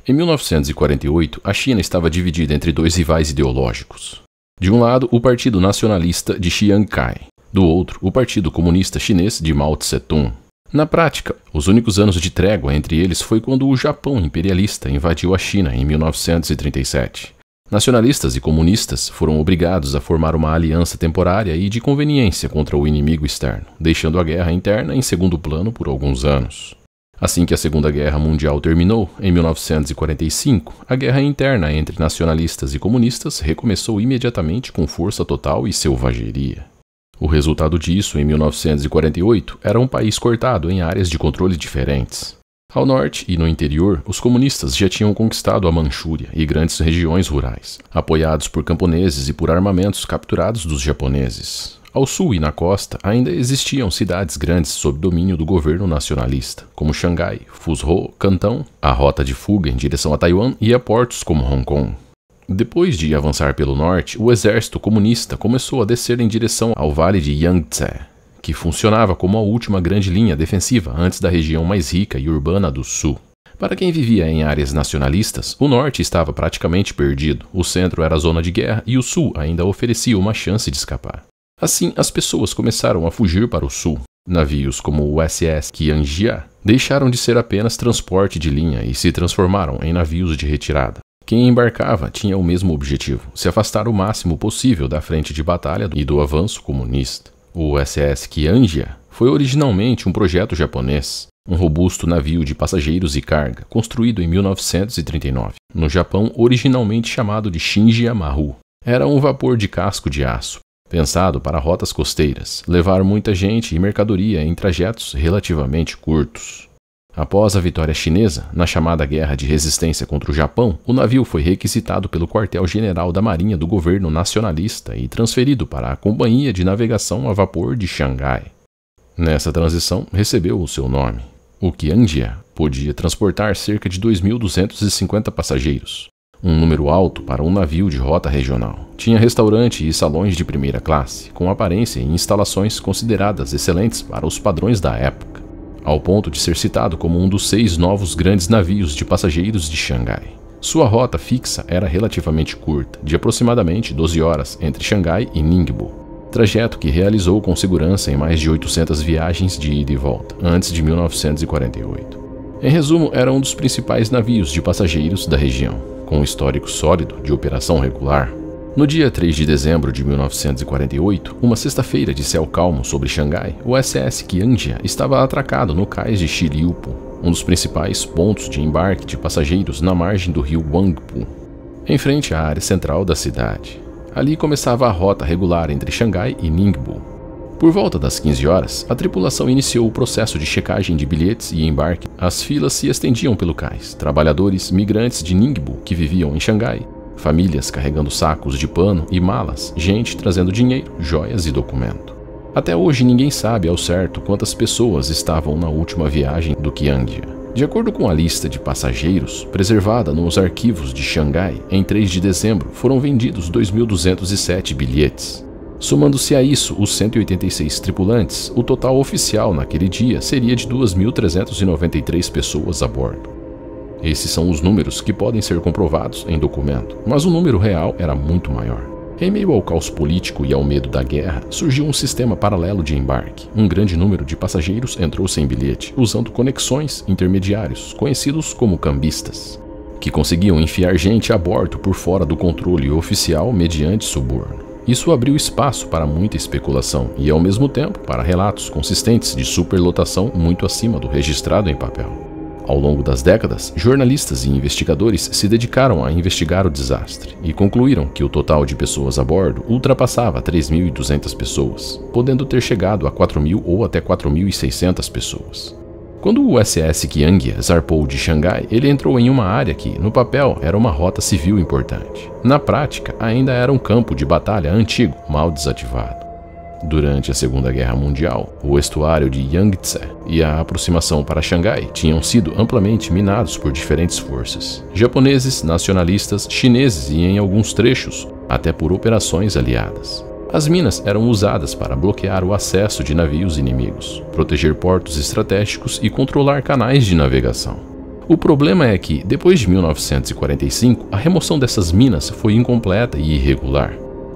Em 1948, a China estava dividida entre dois rivais ideológicos. De um lado, o Partido Nacionalista de Chiang Kai, do outro, o Partido Comunista Chinês de Mao Tse-tung. Na prática, os únicos anos de trégua entre eles foi quando o Japão imperialista invadiu a China em 1937. Nacionalistas e comunistas foram obrigados a formar uma aliança temporária e de conveniência contra o inimigo externo, deixando a guerra interna em segundo plano por alguns anos. Assim que a Segunda Guerra Mundial terminou, em 1945, a guerra interna entre nacionalistas e comunistas recomeçou imediatamente com força total e selvageria. O resultado disso, em 1948, era um país cortado em áreas de controle diferentes. Ao norte e no interior, os comunistas já tinham conquistado a Manchúria e grandes regiões rurais, apoiados por camponeses e por armamentos capturados dos japoneses. Ao sul e na costa, ainda existiam cidades grandes sob domínio do governo nacionalista, como Xangai, Fuzhou, Cantão, a rota de fuga em direção a Taiwan e a portos como Hong Kong. Depois de avançar pelo norte, o exército comunista começou a descer em direção ao vale de Yangtze, que funcionava como a última grande linha defensiva antes da região mais rica e urbana do sul. Para quem vivia em áreas nacionalistas, o norte estava praticamente perdido, o centro era a zona de guerra e o sul ainda oferecia uma chance de escapar. Assim, as pessoas começaram a fugir para o sul. Navios como o SS Qianjia deixaram de ser apenas transporte de linha e se transformaram em navios de retirada. Quem embarcava tinha o mesmo objetivo, se afastar o máximo possível da frente de batalha e do avanço comunista. O SS Qianjia foi originalmente um projeto japonês, um robusto navio de passageiros e carga, construído em 1939, no Japão originalmente chamado de Shinji Maru. Era um vapor de casco de aço, pensado para rotas costeiras, levar muita gente e mercadoria em trajetos relativamente curtos. Após a vitória chinesa, na chamada Guerra de Resistência contra o Japão, o navio foi requisitado pelo quartel-general da Marinha do governo nacionalista e transferido para a Companhia de Navegação a Vapor de Xangai. Nessa transição, recebeu o seu nome. O Qianjia podia transportar cerca de 2.250 passageiros, um número alto para um navio de rota regional. Tinha restaurante e salões de primeira classe, com aparência e instalações consideradas excelentes para os padrões da época, ao ponto de ser citado como um dos 6 novos grandes navios de passageiros de Xangai. Sua rota fixa era relativamente curta, de aproximadamente 12 horas entre Xangai e Ningbo, trajeto que realizou com segurança em mais de 800 viagens de ida e volta, antes de 1948. Em resumo, era um dos principais navios de passageiros da região, com um histórico sólido de operação regular. No dia 3 de dezembro de 1948, uma sexta-feira de céu calmo sobre Xangai, o SS Qianjia estava atracado no cais de Shiriupo, um dos principais pontos de embarque de passageiros na margem do rio Huangpu, em frente à área central da cidade. Ali começava a rota regular entre Xangai e Ningbo. Por volta das 15 horas, a tripulação iniciou o processo de checagem de bilhetes e embarque. As filas se estendiam pelo cais, trabalhadores migrantes de Ningbo que viviam em Xangai, famílias carregando sacos de pano e malas, gente trazendo dinheiro, joias e documento. Até hoje ninguém sabe ao certo quantas pessoas estavam na última viagem do Qianjia. De acordo com a lista de passageiros, preservada nos arquivos de Xangai, em 3 de dezembro foram vendidos 2.207 bilhetes. Somando-se a isso os 186 tripulantes, o total oficial naquele dia seria de 2.393 pessoas a bordo. Esses são os números que podem ser comprovados em documento, mas o número real era muito maior. Em meio ao caos político e ao medo da guerra, surgiu um sistema paralelo de embarque. Um grande número de passageiros entrou sem bilhete, usando conexões intermediários, conhecidos como cambistas, que conseguiam enfiar gente a bordo por fora do controle oficial mediante suborno. Isso abriu espaço para muita especulação e, ao mesmo tempo, para relatos consistentes de superlotação muito acima do registrado em papel. Ao longo das décadas, jornalistas e investigadores se dedicaram a investigar o desastre e concluíram que o total de pessoas a bordo ultrapassava 3.200 pessoas, podendo ter chegado a 4.000 ou até 4.600 pessoas. Quando o SS Qianjia zarpou de Xangai, ele entrou em uma área que, no papel, era uma rota civil importante. Na prática, ainda era um campo de batalha antigo, mal desativado. Durante a Segunda Guerra Mundial, o estuário de Yangtze e a aproximação para Xangai tinham sido amplamente minados por diferentes forças, japoneses, nacionalistas, chineses e, em alguns trechos, até por operações aliadas. As minas eram usadas para bloquear o acesso de navios inimigos, proteger portos estratégicos e controlar canais de navegação. O problema é que, depois de 1945, a remoção dessas minas foi incompleta e irregular.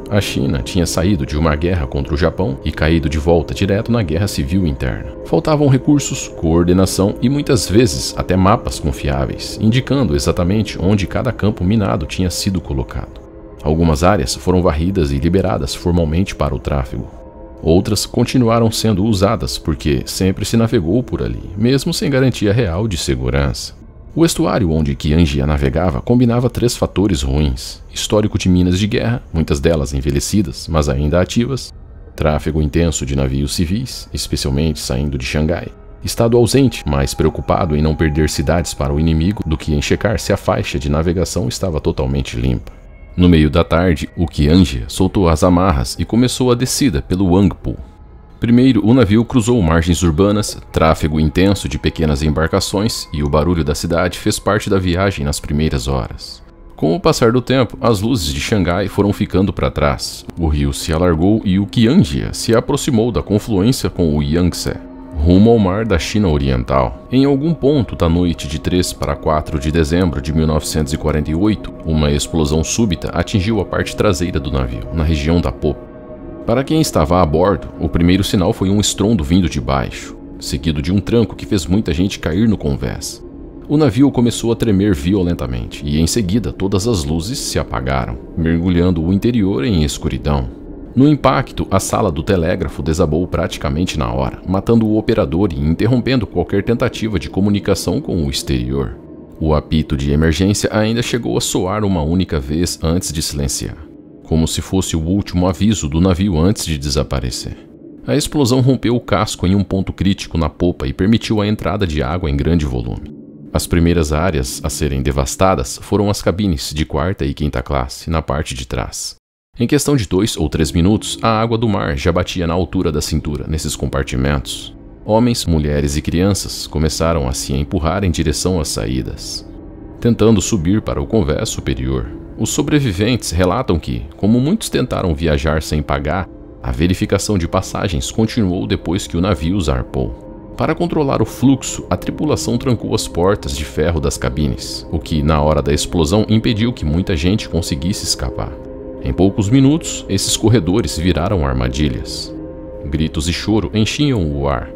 A China tinha saído de uma guerra contra o Japão e caído de volta direto na guerra civil interna. Faltavam recursos, coordenação e muitas vezes até mapas confiáveis, indicando exatamente onde cada campo minado tinha sido colocado. Algumas áreas foram varridas e liberadas formalmente para o tráfego. Outras continuaram sendo usadas porque sempre se navegou por ali, mesmo sem garantia real de segurança. O estuário onde Qianjia navegava combinava 3 fatores ruins: histórico de minas de guerra, muitas delas envelhecidas, mas ainda ativas, tráfego intenso de navios civis, especialmente saindo de Xangai, estado ausente, mais preocupado em não perder cidades para o inimigo do que em checar se a faixa de navegação estava totalmente limpa. No meio da tarde, o Qianjia soltou as amarras e começou a descida pelo Wangpu. Primeiro, o navio cruzou margens urbanas, tráfego intenso de pequenas embarcações e o barulho da cidade fez parte da viagem nas primeiras horas. Com o passar do tempo, as luzes de Xangai foram ficando para trás. O rio se alargou e o Qianjia se aproximou da confluência com o Yangtze, rumo ao mar da China Oriental. Em algum ponto da noite de 3 para 4 de dezembro de 1948, uma explosão súbita atingiu a parte traseira do navio, na região da popa. Para quem estava a bordo, o primeiro sinal foi um estrondo vindo de baixo, seguido de um tranco que fez muita gente cair no convés. O navio começou a tremer violentamente e em seguida todas as luzes se apagaram, mergulhando o interior em escuridão. No impacto, a sala do telégrafo desabou praticamente na hora, matando o operador e interrompendo qualquer tentativa de comunicação com o exterior. O apito de emergência ainda chegou a soar uma única vez antes de silenciar, como se fosse o último aviso do navio antes de desaparecer. A explosão rompeu o casco em um ponto crítico na popa e permitiu a entrada de água em grande volume. As primeiras áreas a serem devastadas foram as cabines de 4ª e 5ª classe, na parte de trás. Em questão de 2 ou 3 minutos, a água do mar já batia na altura da cintura nesses compartimentos. Homens, mulheres e crianças começaram a se empurrar em direção às saídas, tentando subir para o convés superior. Os sobreviventes relatam que, como muitos tentaram viajar sem pagar, a verificação de passagens continuou depois que o navio zarpou. Para controlar o fluxo, a tripulação trancou as portas de ferro das cabines, o que, na hora da explosão, impediu que muita gente conseguisse escapar. Em poucos minutos, esses corredores viraram armadilhas. Gritos e choro enchiam o ar.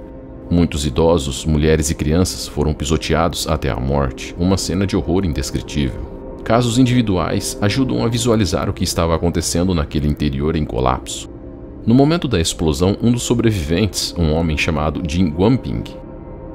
Muitos idosos, mulheres e crianças foram pisoteados até a morte, uma cena de horror indescritível. Casos individuais ajudam a visualizar o que estava acontecendo naquele interior em colapso. No momento da explosão, um dos sobreviventes, um homem chamado Jin Guangping,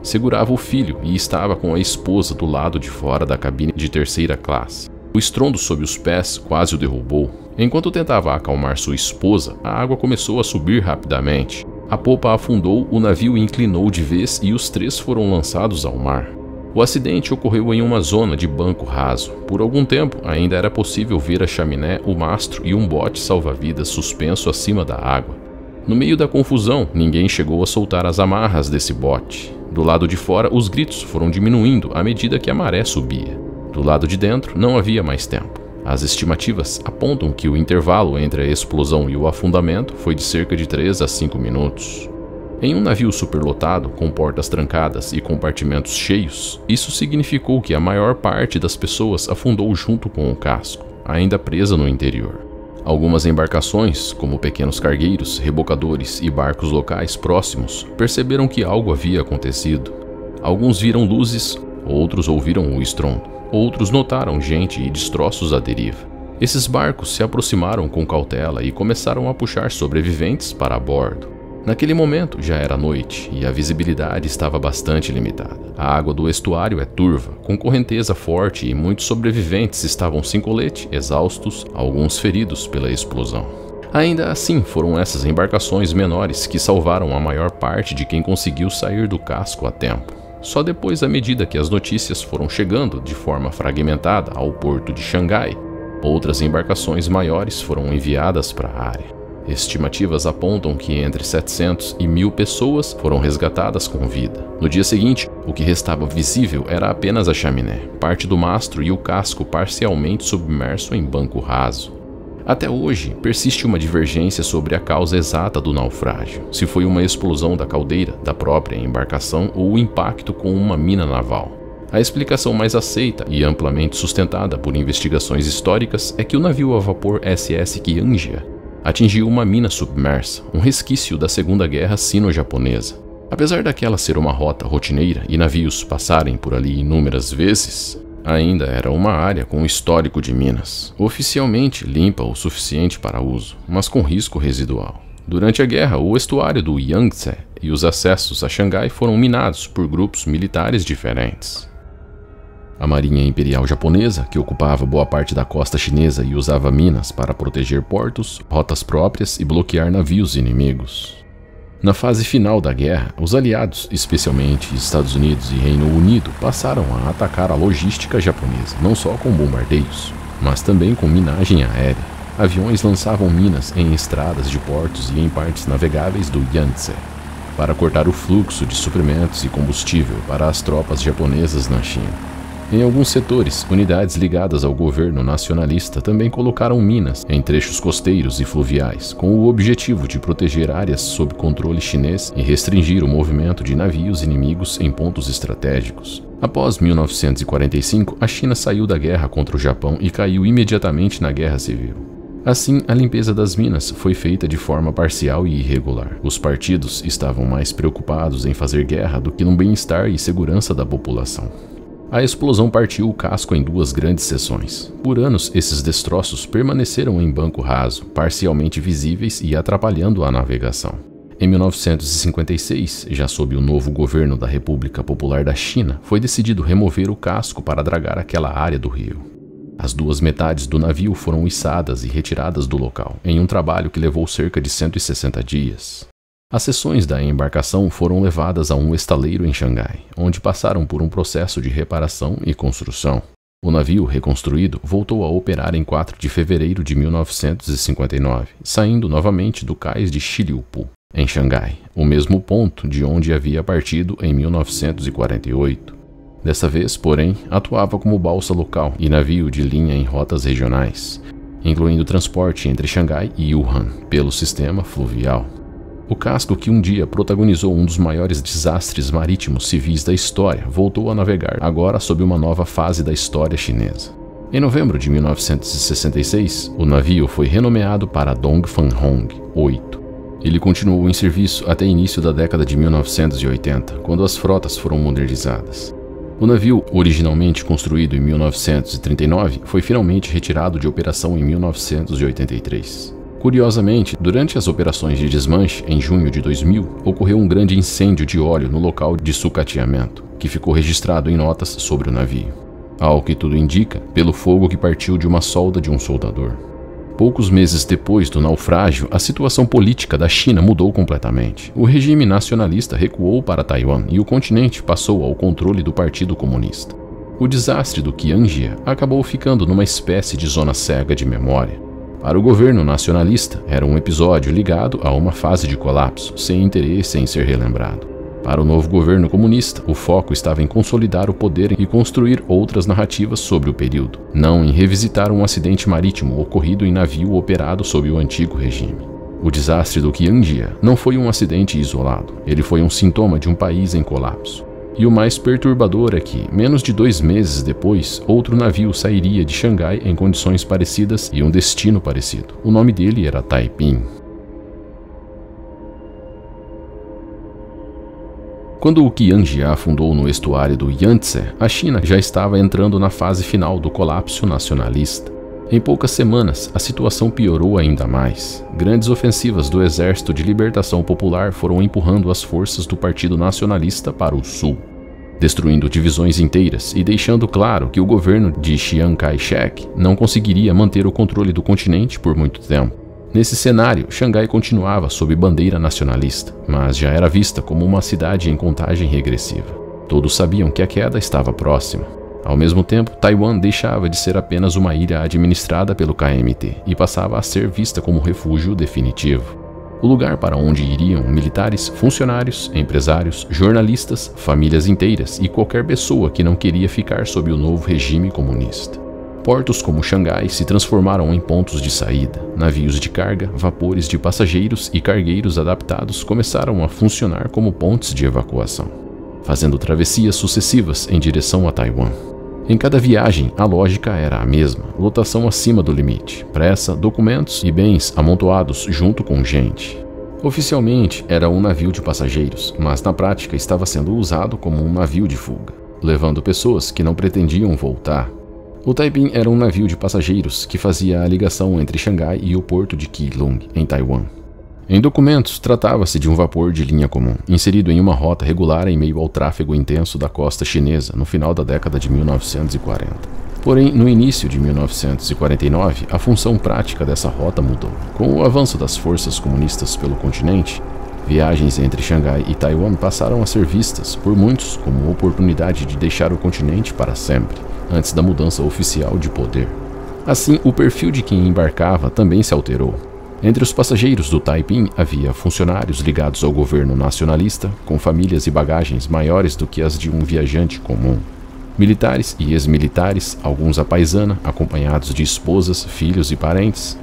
segurava o filho e estava com a esposa do lado de fora da cabine de 3ª classe. O estrondo sob os pés quase o derrubou. Enquanto tentava acalmar sua esposa, a água começou a subir rapidamente. A popa afundou, o navio inclinou de vez e os 3 foram lançados ao mar. O acidente ocorreu em uma zona de banco raso. Por algum tempo, ainda era possível ver a chaminé, o mastro e um bote salva-vidas suspenso acima da água. No meio da confusão, ninguém chegou a soltar as amarras desse bote. Do lado de fora, os gritos foram diminuindo à medida que a maré subia. Do lado de dentro, não havia mais tempo. As estimativas apontam que o intervalo entre a explosão e o afundamento foi de cerca de 3 a 5 minutos. Em um navio superlotado, com portas trancadas e compartimentos cheios, isso significou que a maior parte das pessoas afundou junto com o casco, ainda presa no interior. Algumas embarcações, como pequenos cargueiros, rebocadores e barcos locais próximos, perceberam que algo havia acontecido. Alguns viram luzes, outros ouviram o estrondo, outros notaram gente e destroços à deriva. Esses barcos se aproximaram com cautela e começaram a puxar sobreviventes para bordo. Naquele momento já era noite e a visibilidade estava bastante limitada. A água do estuário é turva, com correnteza forte e muitos sobreviventes estavam sem colete, exaustos, alguns feridos pela explosão. Ainda assim, foram essas embarcações menores que salvaram a maior parte de quem conseguiu sair do casco a tempo. Só depois, à medida que as notícias foram chegando de forma fragmentada ao porto de Xangai, outras embarcações maiores foram enviadas para a área. Estimativas apontam que entre 700 e 1000 pessoas foram resgatadas com vida. No dia seguinte, o que restava visível era apenas a chaminé, parte do mastro e o casco parcialmente submerso em banco raso. Até hoje, persiste uma divergência sobre a causa exata do naufrágio, se foi uma explosão da caldeira da própria embarcação ou o impacto com uma mina naval. A explicação mais aceita e amplamente sustentada por investigações históricas é que o navio a vapor SS Qianjia atingiu uma mina submersa, um resquício da Segunda Guerra Sino-Japonesa. Apesar daquela ser uma rota rotineira e navios passarem por ali inúmeras vezes, ainda era uma área com histórico de minas, oficialmente limpa o suficiente para uso, mas com risco residual. Durante a guerra, o estuário do Yangtze e os acessos a Xangai foram minados por grupos militares diferentes. A Marinha Imperial Japonesa, que ocupava boa parte da costa chinesa e usava minas para proteger portos, rotas próprias e bloquear navios inimigos. Na fase final da guerra, os aliados, especialmente Estados Unidos e Reino Unido, passaram a atacar a logística japonesa, não só com bombardeios, mas também com minagem aérea. Aviões lançavam minas em estradas de portos e em partes navegáveis do Yangtze, para cortar o fluxo de suprimentos e combustível para as tropas japonesas na China. Em alguns setores, unidades ligadas ao governo nacionalista também colocaram minas em trechos costeiros e fluviais, com o objetivo de proteger áreas sob controle chinês e restringir o movimento de navios inimigos em pontos estratégicos. Após 1945, a China saiu da guerra contra o Japão e caiu imediatamente na Guerra Civil. Assim, a limpeza das minas foi feita de forma parcial e irregular. Os partidos estavam mais preocupados em fazer guerra do que no bem-estar e segurança da população. A explosão partiu o casco em duas grandes seções. Por anos, esses destroços permaneceram em banco raso, parcialmente visíveis e atrapalhando a navegação. Em 1956, já sob o novo governo da República Popular da China, foi decidido remover o casco para dragar aquela área do rio. As duas metades do navio foram içadas e retiradas do local, em um trabalho que levou cerca de 160 dias. As seções da embarcação foram levadas a um estaleiro em Xangai, onde passaram por um processo de reparação e construção. O navio reconstruído voltou a operar em 4 de fevereiro de 1959, saindo novamente do cais de Shiliupu, em Xangai, o mesmo ponto de onde havia partido em 1948. Dessa vez, porém, atuava como balsa local e navio de linha em rotas regionais, incluindo transporte entre Xangai e Wuhan pelo sistema fluvial. O casco, que um dia protagonizou um dos maiores desastres marítimos civis da história, voltou a navegar, agora sob uma nova fase da história chinesa. Em novembro de 1966, o navio foi renomeado para Dongfang Hong 8. Ele continuou em serviço até início da década de 1980, quando as frotas foram modernizadas. O navio, originalmente construído em 1939, foi finalmente retirado de operação em 1983. Curiosamente, durante as operações de desmanche, em junho de 2000, ocorreu um grande incêndio de óleo no local de sucateamento, que ficou registrado em notas sobre o navio. Ao que tudo indica, pelo fogo que partiu de uma solda de um soldador. Poucos meses depois do naufrágio, a situação política da China mudou completamente. O regime nacionalista recuou para Taiwan e o continente passou ao controle do Partido Comunista. O desastre do Qianjia acabou ficando numa espécie de zona cega de memória. Para o governo nacionalista, era um episódio ligado a uma fase de colapso, sem interesse em ser relembrado. Para o novo governo comunista, o foco estava em consolidar o poder e construir outras narrativas sobre o período, não em revisitar um acidente marítimo ocorrido em navio operado sob o antigo regime. O desastre do Qianjia não foi um acidente isolado, ele foi um sintoma de um país em colapso. E o mais perturbador é que, menos de 2 meses depois, outro navio sairia de Xangai em condições parecidas e um destino parecido. O nome dele era Taiping. Quando o Qianjia afundou no estuário do Yangtze, a China já estava entrando na fase final do colapso nacionalista. Em poucas semanas, a situação piorou ainda mais. Grandes ofensivas do Exército de Libertação Popular foram empurrando as forças do Partido Nacionalista para o sul, destruindo divisões inteiras e deixando claro que o governo de Chiang Kai-shek não conseguiria manter o controle do continente por muito tempo. Nesse cenário, Xangai continuava sob bandeira nacionalista, mas já era vista como uma cidade em contagem regressiva. Todos sabiam que a queda estava próxima. Ao mesmo tempo, Taiwan deixava de ser apenas uma ilha administrada pelo KMT e passava a ser vista como refúgio definitivo. O lugar para onde iriam militares, funcionários, empresários, jornalistas, famílias inteiras e qualquer pessoa que não queria ficar sob o novo regime comunista. Portos como Xangai se transformaram em pontos de saída. Navios de carga, vapores de passageiros e cargueiros adaptados começaram a funcionar como pontes de evacuação. fazendo travessias sucessivas em direção a Taiwan. Em cada viagem, a lógica era a mesma: lotação acima do limite, pressa, documentos e bens amontoados junto com gente. Oficialmente era um navio de passageiros, mas na prática estava sendo usado como um navio de fuga, levando pessoas que não pretendiam voltar. O Taiping era um navio de passageiros que fazia a ligação entre Xangai e o porto de Keelung, em Taiwan. Em documentos, tratava-se de um vapor de linha comum, inserido em uma rota regular em meio ao tráfego intenso da costa chinesa no final da década de 1940. Porém, no início de 1949, a função prática dessa rota mudou. Com o avanço das forças comunistas pelo continente, viagens entre Xangai e Taiwan passaram a ser vistas por muitos como oportunidade de deixar o continente para sempre, antes da mudança oficial de poder. Assim, o perfil de quem embarcava também se alterou. Entre os passageiros do Taiping havia funcionários ligados ao governo nacionalista, com famílias e bagagens maiores do que as de um viajante comum. Militares e ex-militares, alguns à paisana, acompanhados de esposas, filhos e parentes.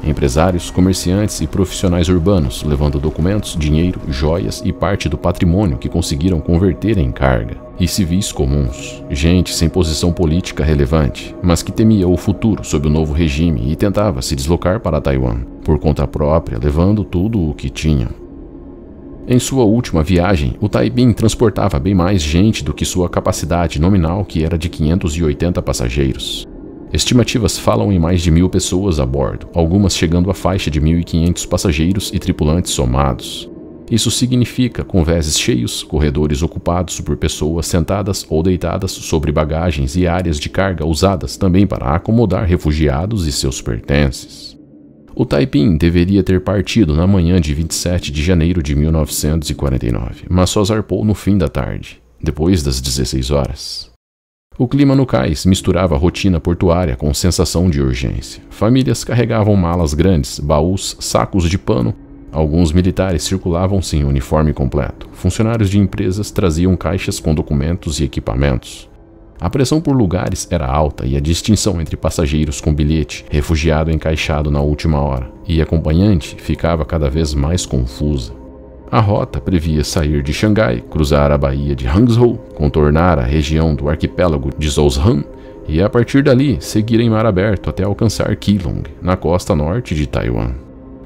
Empresários, comerciantes e profissionais urbanos, levando documentos, dinheiro, joias e parte do patrimônio que conseguiram converter em carga. E civis comuns, gente sem posição política relevante, mas que temia o futuro sob o novo regime e tentava se deslocar para Taiwan, por conta própria, levando tudo o que tinha. Em sua última viagem, o Taiping transportava bem mais gente do que sua capacidade nominal, que era de 580 passageiros. Estimativas falam em mais de 1.000 pessoas a bordo, algumas chegando à faixa de 1.500 passageiros e tripulantes somados. Isso significa convéses cheios, corredores ocupados por pessoas sentadas ou deitadas sobre bagagens e áreas de carga usadas também para acomodar refugiados e seus pertences. O Taiping deveria ter partido na manhã de 27 de janeiro de 1949, mas só zarpou no fim da tarde, depois das 16 horas. O clima no cais misturava a rotina portuária com sensação de urgência. Famílias carregavam malas grandes, baús, sacos de pano. Alguns militares circulavam sem uniforme completo. Funcionários de empresas traziam caixas com documentos e equipamentos. A pressão por lugares era alta e a distinção entre passageiros com bilhete, refugiado encaixado na última hora, e acompanhante ficava cada vez mais confusa. A rota previa sair de Xangai, cruzar a baía de Hangzhou, contornar a região do arquipélago de Zhoushan e, a partir dali, seguir em mar aberto até alcançar Keelung, na costa norte de Taiwan.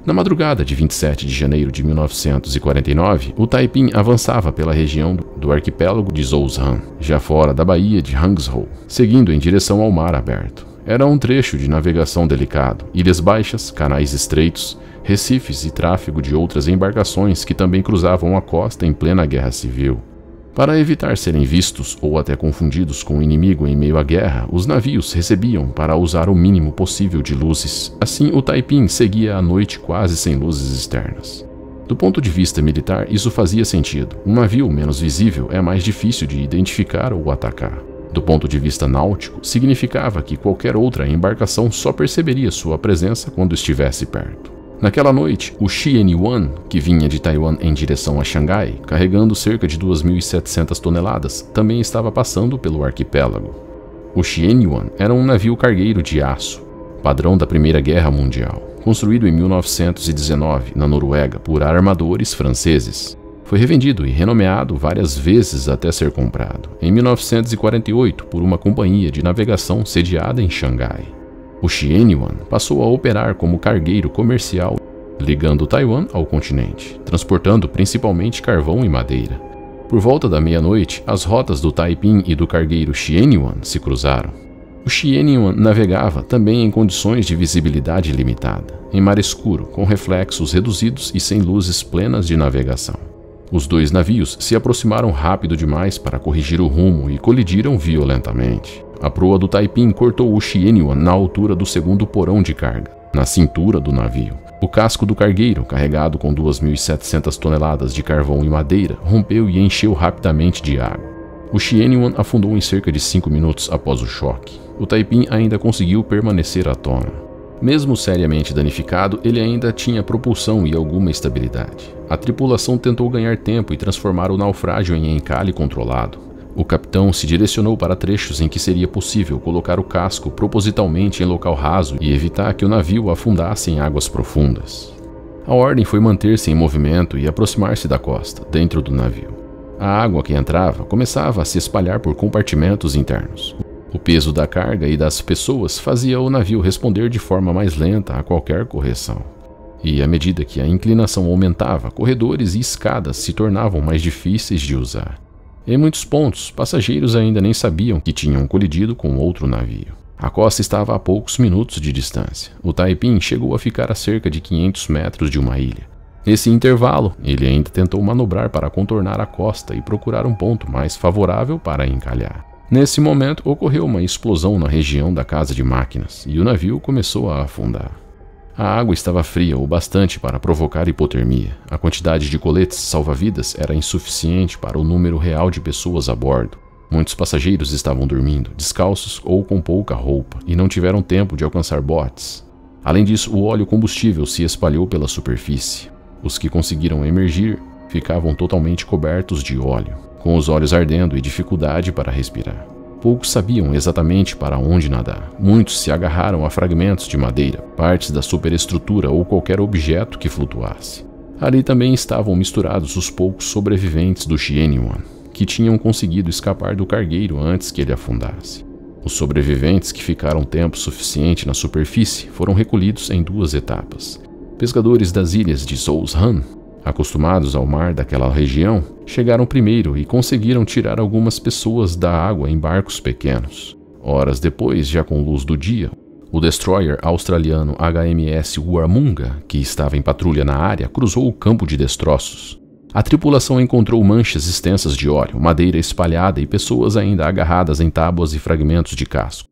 Na madrugada de 27 de janeiro de 1949, o Taiping avançava pela região do arquipélago de Zhoushan, já fora da baía de Hangzhou, seguindo em direção ao mar aberto. Era um trecho de navegação delicado, ilhas baixas, canais estreitos, recifes e tráfego de outras embarcações que também cruzavam a costa em plena guerra civil. Para evitar serem vistos ou até confundidos com o inimigo em meio à guerra, os navios recebiam para usar o mínimo possível de luzes. Assim, o Taiping seguia a noite quase sem luzes externas. Do ponto de vista militar, isso fazia sentido. Um navio menos visível é mais difícil de identificar ou atacar. Do ponto de vista náutico, significava que qualquer outra embarcação só perceberia sua presença quando estivesse perto. Naquela noite, o Xianyuan, que vinha de Taiwan em direção a Xangai, carregando cerca de 2.700 toneladas, também estava passando pelo arquipélago. O Xianyuan era um navio cargueiro de aço, padrão da Primeira Guerra Mundial, construído em 1919 na Noruega por armadores franceses. Foi revendido e renomeado várias vezes até ser comprado, em 1948 por uma companhia de navegação sediada em Xangai. O Xianyuan passou a operar como cargueiro comercial, ligando Taiwan ao continente, transportando principalmente carvão e madeira. Por volta da meia-noite, as rotas do Taiping e do cargueiro Xianyuan se cruzaram. O Xianyuan navegava também em condições de visibilidade limitada, em mar escuro, com reflexos reduzidos e sem luzes plenas de navegação. Os dois navios se aproximaram rápido demais para corrigir o rumo e colidiram violentamente. A proa do Taiping cortou o Xianyuan na altura do segundo porão de carga, na cintura do navio. O casco do cargueiro, carregado com 2.700 toneladas de carvão e madeira, rompeu e encheu rapidamente de água. O Xianyuan afundou em cerca de 5 minutos após o choque. O Taiping ainda conseguiu permanecer à tona. Mesmo seriamente danificado, ele ainda tinha propulsão e alguma estabilidade. A tripulação tentou ganhar tempo e transformar o naufrágio em encalhe controlado. O capitão se direcionou para trechos em que seria possível colocar o casco propositalmente em local raso e evitar que o navio afundasse em águas profundas. A ordem foi manter-se em movimento e aproximar-se da costa, dentro do navio. A água que entrava começava a se espalhar por compartimentos internos. O peso da carga e das pessoas fazia o navio responder de forma mais lenta a qualquer correção. E à medida que a inclinação aumentava, corredores e escadas se tornavam mais difíceis de usar. Em muitos pontos, passageiros ainda nem sabiam que tinham colidido com outro navio. A costa estava a poucos minutos de distância. O Taiping chegou a ficar a cerca de 500 metros de uma ilha. Nesse intervalo, ele ainda tentou manobrar para contornar a costa e procurar um ponto mais favorável para encalhar. Nesse momento, ocorreu uma explosão na região da casa de máquinas e o navio começou a afundar. A água estava fria o bastante para provocar hipotermia. A quantidade de coletes salva-vidas era insuficiente para o número real de pessoas a bordo. Muitos passageiros estavam dormindo, descalços ou com pouca roupa, e não tiveram tempo de alcançar botes. Além disso, o óleo combustível se espalhou pela superfície. Os que conseguiram emergir ficavam totalmente cobertos de óleo, com os olhos ardendo e dificuldade para respirar. Poucos sabiam exatamente para onde nadar. Muitos se agarraram a fragmentos de madeira, partes da superestrutura ou qualquer objeto que flutuasse. Ali também estavam misturados os poucos sobreviventes do Xianyuan, que tinham conseguido escapar do cargueiro antes que ele afundasse. Os sobreviventes que ficaram tempo suficiente na superfície foram recolhidos em 2 etapas. Pescadores das ilhas de Zhoushan, acostumados ao mar daquela região, chegaram primeiro e conseguiram tirar algumas pessoas da água em barcos pequenos. Horas depois, já com luz do dia, o destroyer australiano HMS Warramunga, que estava em patrulha na área, cruzou o campo de destroços. A tripulação encontrou manchas extensas de óleo, madeira espalhada e pessoas ainda agarradas em tábuas e fragmentos de casco.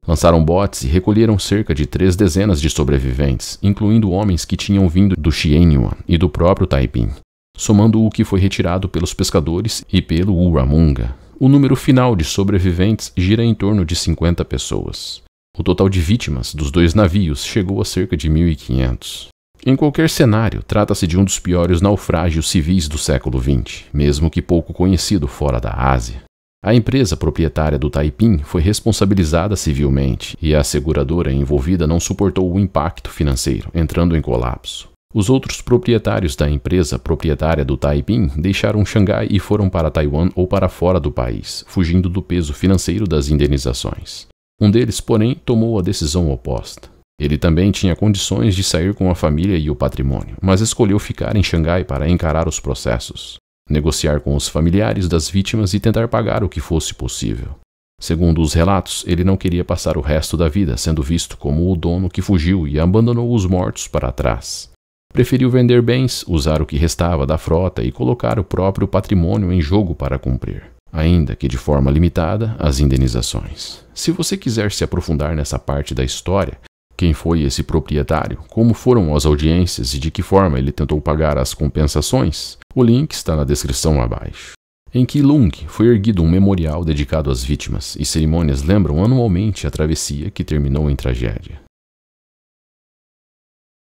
Lançaram botes e recolheram cerca de 3 dezenas de sobreviventes, incluindo homens que tinham vindo do Xianyuan e do próprio Taiping, somando o que foi retirado pelos pescadores e pelo Warramunga. O número final de sobreviventes gira em torno de 50 pessoas. O total de vítimas dos 2 navios chegou a cerca de 1.500. Em qualquer cenário, trata-se de um dos piores naufrágios civis do século XX, mesmo que pouco conhecido fora da Ásia. A empresa proprietária do Taiping foi responsabilizada civilmente e a seguradora envolvida não suportou o impacto financeiro, entrando em colapso. Os outros proprietários da empresa proprietária do Taiping deixaram Xangai e foram para Taiwan ou para fora do país, fugindo do peso financeiro das indenizações. Um deles, porém, tomou a decisão oposta. Ele também tinha condições de sair com a família e o patrimônio, mas escolheu ficar em Xangai para encarar os processos, negociar com os familiares das vítimas e tentar pagar o que fosse possível. Segundo os relatos, ele não queria passar o resto da vida sendo visto como o dono que fugiu e abandonou os mortos para trás. Preferiu vender bens, usar o que restava da frota e colocar o próprio patrimônio em jogo para cumprir, ainda que de forma limitada, as indenizações. Se você quiser se aprofundar nessa parte da história, quem foi esse proprietário, como foram as audiências e de que forma ele tentou pagar as compensações, o link está na descrição abaixo. Em Keelung foi erguido um memorial dedicado às vítimas e cerimônias lembram anualmente a travessia que terminou em tragédia.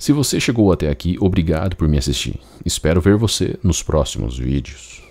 Se você chegou até aqui, obrigado por me assistir. Espero ver você nos próximos vídeos.